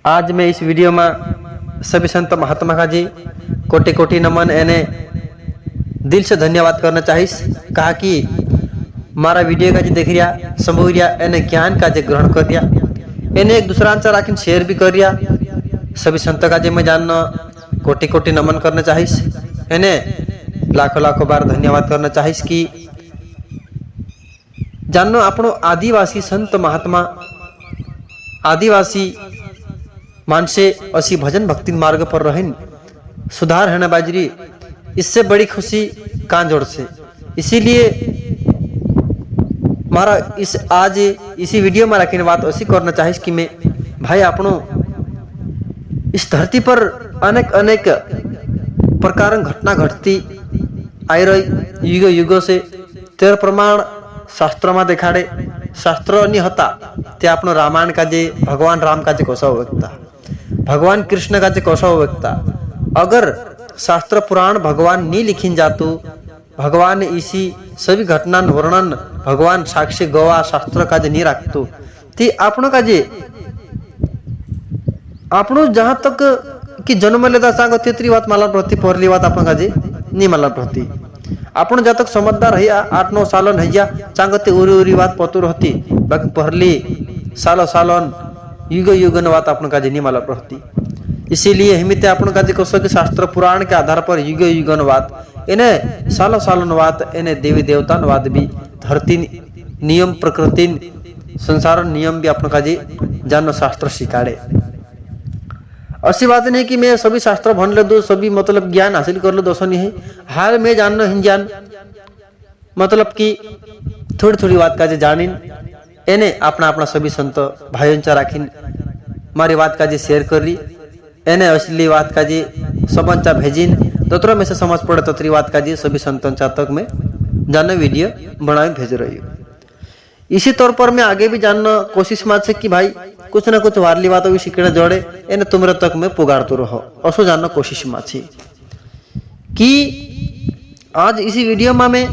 आज मैं इस वीडियो में सभी संत महात्मा का जी कोटि कोटि नमन एने दिल से धन्यवाद करना चाहिए। कहा कि मारा वीडियो का जी देख रिया समूह रिया एने ज्ञान का जी ग्रहण कर रिया एने एक दूसरा आंसर आखिर शेयर भी कर रिया। सभी संत का जी मैं जानना कोटि कोटि नमन करना चाहिए। एने लाखों लाखों बार धन्यवाद करना चाहिए कि जानो आपनो आदिवासी संत महात्मा आदिवासी मानसे असी भजन भक्ति मार्ग पर रहें सुधार है ना बाजरी, इससे बड़ी खुशी कान जोड़ से। इसीलिए मारा इस आज इसी वीडियो में रखने बात ऐसी करना चाहिए कि मैं भाई आपनो इस धरती पर अनेक अनेक प्रकार घटना घटती आई रही युगो युगो से। तेर प्रमाण शास्त्र में देखाड़े शास्त्र नहीं होता ते आपनो रामायण का जे भगवान राम का जे कोसा व्यक्ता भगवान कृष्ण का जे कोसा व्यक्ता। अगर शास्त्र पुराण भगवान नहीं लिखिन जातु भगवान इसी सभी घटना वर्णन भगवान साक्षी गवा शास्त्र का जे नहीं रखतु ते आपनो का जे आपनो जहां तक कि जन्म लेता सांग तेतरी बात माला प्रति पहली बात आपन का जे नहीं माला प्रति आपण जब तक समझदार है 8-9 सालन है चांगते उरी उरी बात पतुर होती बाकी पहली सालो सालन युग युगन बात अपन का नहीं मालूम रहती। इसीलिए हिमित अपन का कसो कि शास्त्र पुराण के आधार पर युग युगन बात इन्हें सालो सालन बात इन्हें देवी देवता वाद भी धरती नियम प्रकृति संसार नियम भी अपन का जानो शास्त्र सिखाड़े। ऐसी बात नहीं कि मैं सभी शास्त्र भन ले दो सभी मतलब ज्ञान हासिल कर लो दोस्तों नहीं है। हाल में जानना हिं ज्ञान मतलब कि थोड़ी थोड़ी बात का जानिन एने अपना अपना सभी संत भाइयों चा राखिन मारी बात का शेयर कर रही एने असली बात का सबन चा भेजिन दोतरों में से समझ पड़े तोतरी बात का सभी संतों चा तक मैं जानना वीडियो बनाए भेज रही हूँ। इसी तौर पर मैं आगे भी जानना कोशिश मार से कि भाई कुछ ना कुछ वारली बातों भी सीखने जोड़े एने तुमरे तक में पुगारतो रहो असो जानना कोशिश माची कि आज इसी वीडियो में मैं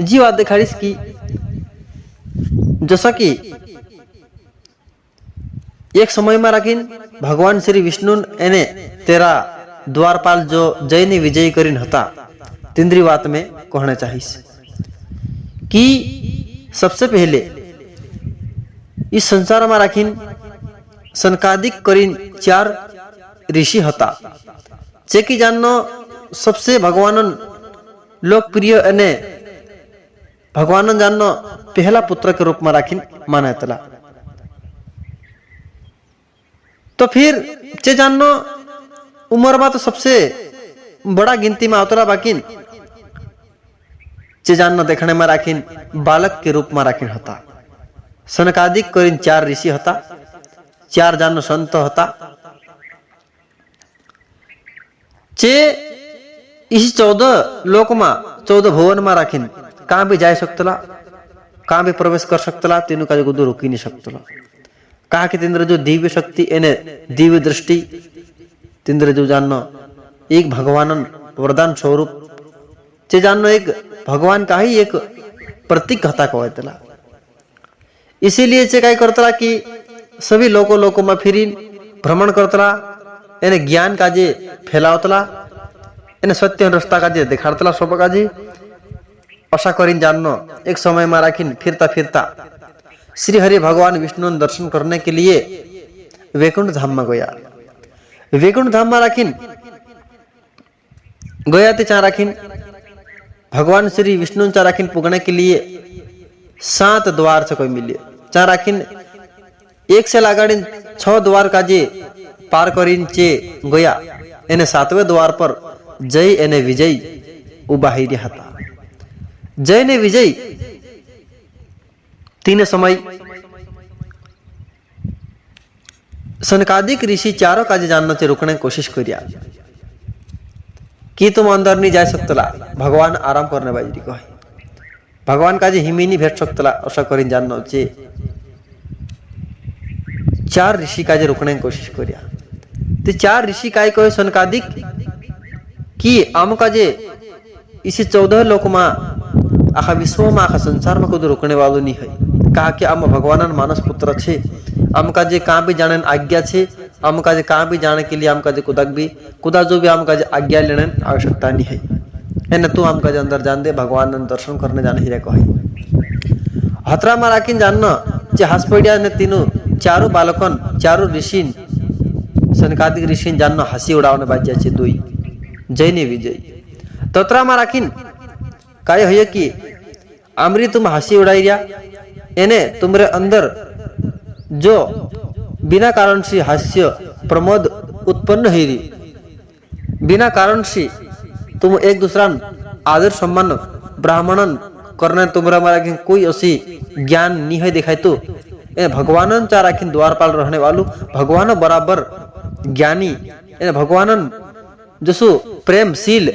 जी बात दिखाड़ीस की जैसा कि एक समय में रखिन भगवान श्री विष्णु एने तेरा द्वारपाल जो जय ने विजय करीन हता तिंद्री बात में कहना चाहिए कि सबसे पहले इस संसार में राखिन सनकादिक करीन 4 ऋषि हता जे कि जाननो सबसे भगवान लोकप्रिय अने भगवान जाननो पहला पुत्र के रूप में राखिन माना तला। तो फिर चे जाननो उम्र में तो सबसे बड़ा गिनती में आवतला बाकिन चे जाननो देखने में राखिन बालक के रूप में राखिन हता। सनकादिक करीन 4 ऋषि हता 4 जानो संत हता चे इस 14 लोक में 14 भुवन में राखिन कहाँ भी जा सकतला कहाँ भी प्रवेश कर सकतला तीनों का गुदो रोकी नहीं सकतला। कहा कि तिंद्र जो दिव्य शक्ति एने दिव्य दृष्टि तिंद्र जो जाननो एक भगवान वरदान स्वरूप चे जाननो एक भगवान का ही एक प्रतीक हता कहतला। इसीलिए चे काय करतला कि सभी लोकों में फिरी भ्रमण करतला एने ज्ञान का जे फैलावतला एने सत्य रास्ता का जे दिखाड़तला सब का जी आशा करीन जाननो एक समय में राखिन फिरता फिरता श्री हरि भगवान विष्णु दर्शन करने के लिए वैकुंठ धाम में गया। वैकुंठ धाम में राखिन गया ते चा राखिन भगवान श्री विष्णु चा राखिन पुगने के लिए 7 द्वार से कोई मिले चा राखिन एक से लागाड़िन 6 द्वार का जे पार करीन चे गया एने 7वें द्वार पर जय एने विजय उबाहिरी हता। जय ने विजय 3 समय सनकादिक ऋषि चारों का जानना से रुकने की कोशिश करिया कि तुम अंदर नहीं जा सकतला भगवान आराम करने बाजी को भगवान का जी हिमी नहीं भेट सकतला ऐसा करीन जानना चे 4 ऋषि का जे रुकने की कोशिश करिया ते 4 ऋषि काय को सनकादिक कि आम का जे इसी 14 लोक में आखा विश्व में आखा संसार में कुछ रुकने वालों नहीं है कहा कि आम भगवान मानस पुत्र छे, आम का जे कहाँ भी जाने आज्ञा छे, आम का जे कहाँ भी जाने के लिए आम का जे कुदा जो भी आम का जे आज्ञा लेने आवश्यकता नहीं है। तू आम का जे अंदर जान दे, भगवान दर्शन करने जाने ही कही। हतरा में राखी जानना जे हस पड़ा ने तीनों चारों बालकन चारों ऋषि सनकादिक ऋषि जानना हसी उड़ावने बाज्या छे दुई जय ने विजय। तोतरा में राखी काय है कि आमरी तुम हसी उड़ाई रिया एने तुम्हारे अंदर जो बिना कारण से हास्य प्रमोद उत्पन्न हुई रही, बिना कारण से तुम एक दूसरा आदर सम्मान ब्राह्मणन करने तुम्हारा मारा कि कोई ऐसी ज्ञान नहीं है दिखाई तो भगवान चारा कि द्वारपाल रहने वालू भगवान बराबर ज्ञानी भगवान जसो प्रेमशील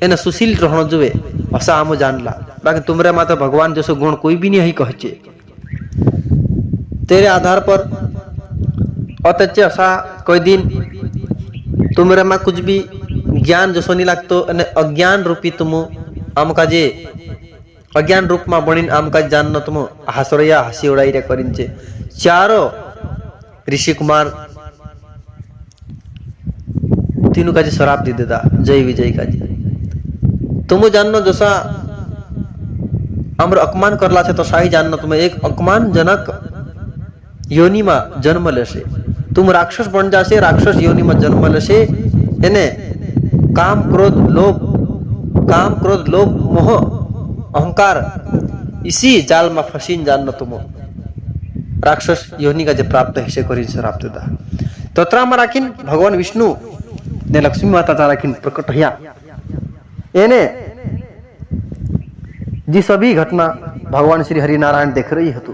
एने सुशील रहना जुए ऐसा आम जानला। बाकी तुम्हारे माता भगवान जसो गुण कोई भी नहीं कहचे। तेरे आधार पर अतच असा कोई दिन तुम्हारे में कुछ भी ज्ञान जसो नहीं लगतो अज्ञान रूपी तुम आम का जे अज्ञान रूप में बनी आम का जान तुम हसरया हसी उड़ाई रे करिंचे चारों ऋषि कुमार तीनों का जे शराब दे देता जय विजय का जी। तुम जानो जैसा अमर अपमान करला छे तो शाही जानना तुम्हें एक अपमानजनक योनि में जन्म लेशे। तुम राक्षस बन जाशे, राक्षस योनि में जन्म लेशे। एने काम क्रोध लोभ मोह अहंकार इसी जाल में फसीन जानना तुम राक्षस योनि का जो प्राप्त है से करी शराब देता। तोत्रा में राखीन भगवान विष्णु ने लक्ष्मी माता ता राखीन प्रकट हया एने जी सभी घटना भगवान श्री हरि नारायण देख रही हतु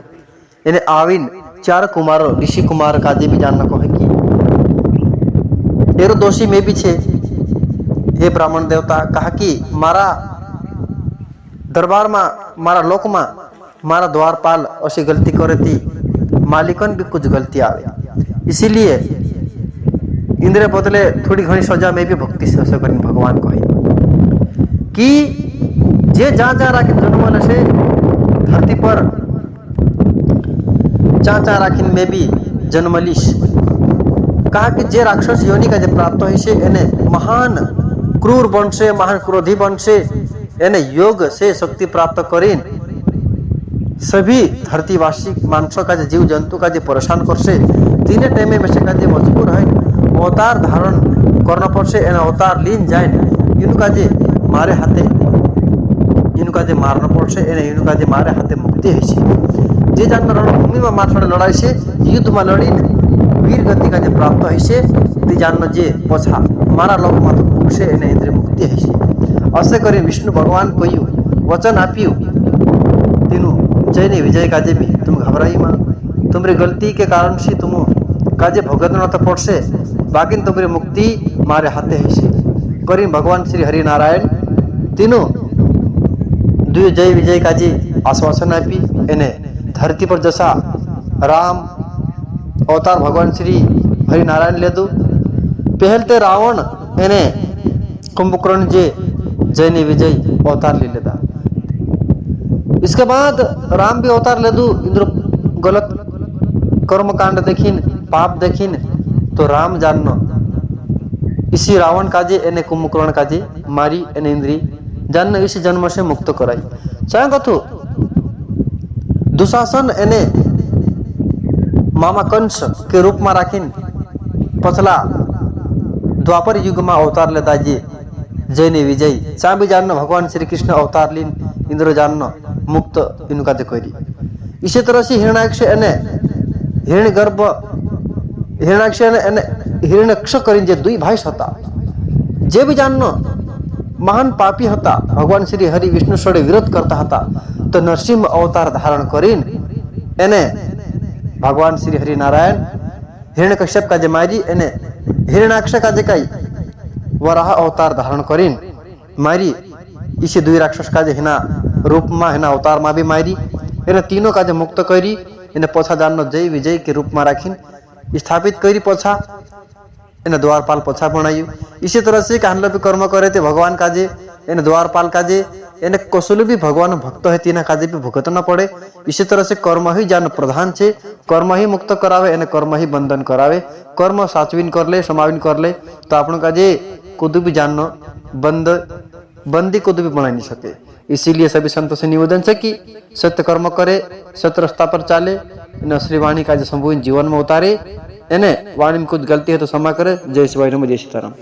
एने आविन चार कुमार ऋषि कुमार का जे भी जानना को है कि एरो दोषी में भी छे। हे ब्राह्मण देवता कहा कि मारा दरबार में मारा लोक में मारा द्वारपाल ऐसी गलती करे थी, मालिकन भी कुछ गलती आवे, इसीलिए इंद्र बदले थोड़ी घनी सजा में भी भक्ति से भगवान कहे कि जे जहाँ जहाँ राखी जन्म लसे धरती पर जहाँ जहाँ राखीन में भी जन्मलिश कहा कि जे राक्षस योनि का जे प्राप्त है से एने महान क्रूर बन से महान क्रोधी बन से एने योग से शक्ति प्राप्त करीन सभी धरतीवासी मानसों का जीव जंतु का जो परेशान कर से तीन टाइम में से का जो मजबूर है अवतार धारण करना पड़ से एने अवतार लीन जाए इनका जे मारे हाथे इनका जे मारना पड़ से एने इनका जे मारे हाथे मुक्ति है जे जान रणभूमि में मार लड़ाई से युद्ध में लड़ी वीर गति का जे प्राप्त है से ती जान जे पछा मारा लोक मात मुख से एने इंद्रिय मुक्ति है असे करी विष्णु भगवान कहियो वचन आपियो तीनों जय ने विजय काजे भी तुम घबराई मां तुम्हारी गलती के कारण से तुम काजे भोगतना तो पड़ से बाकी तुम्हारी मुक्ति मारे हाथे है से करी भगवान श्री हरि नारायण तीनों दुई जय विजय काजे आश्वासन आपी एने धरती पर जैसा राम अवतार भगवान श्री हरि नारायण ले दो पहलते रावण एने कुंभकर्ण जे जय ने विजय अवतार ले लेता। इसके बाद राम भी अवतार ले दू इंद्र गलत कर्म कांड देखिन पाप देखिन तो राम जानना इसी रावण काजे एने कुंभकर्ण काजे मारी एने इंद्री जानना इस जन्म से मुक्त कराई चाहे कथु दुशासन एने मामा कंस के रूप में राखीन पछला द्वापर युग में अवतार लेता जी जय ने विजय चाहे भी जानना भगवान श्री कृष्ण अवतार लीन इंद्र जानना मुक्त इनका देखोरी। इसी तरह से हिरण्याक्ष एने हिरण्य गर्भ हिरण्याक्ष एने हिरण्यक्ष करीन जे दुई भाई होता जे भी जानना महान पापी होता भगवान श्री हरि विष्णु सड़े विरोध करता होता तो नरसिंह अवतार धारण करीन एने भगवान श्री हरि नारायण हिरण्यकश्यप का जे मारी एने हिरण्याक्ष का जे कई वराह अवतार धारण करीन मारी इसी दुई राक्षस का जे हिना रूप में हिना अवतार में भी मारी इन्हें तीनों का जो मुक्त करी इन्हें पोछा जानना जय विजय के रूप में राखीन स्थापित करी पोछा इन्हें द्वारपाल पोछा बनाई। इसी तरह से कहलो भी कर्म करे थे भगवान का जे इन्हें द्वारपाल का जे એને કશું भी भगवान भक्त है तीना काजे भी भुगतना पड़े। इसी तरह से कर्म ही जान प्रधान छे, कर्म ही मुक्त करावे અને कर्म ही बंधन करावे। कर्म साचवीन कर ले, समावीन कर ले तो आपण काजे कुछ भी जाननो बंदी कुछ भी बना नहीं सके। इसीलिए सभी संतों से निवेदन है कि सत्य कर्म करे, सत्य रास्ता पर चाले, असली वाणी का संपूर्ण जीवन में उतारे। वाणी में कुछ गलती है तो क्षमा करे। जय शिवाय नमः, जय सीताराम।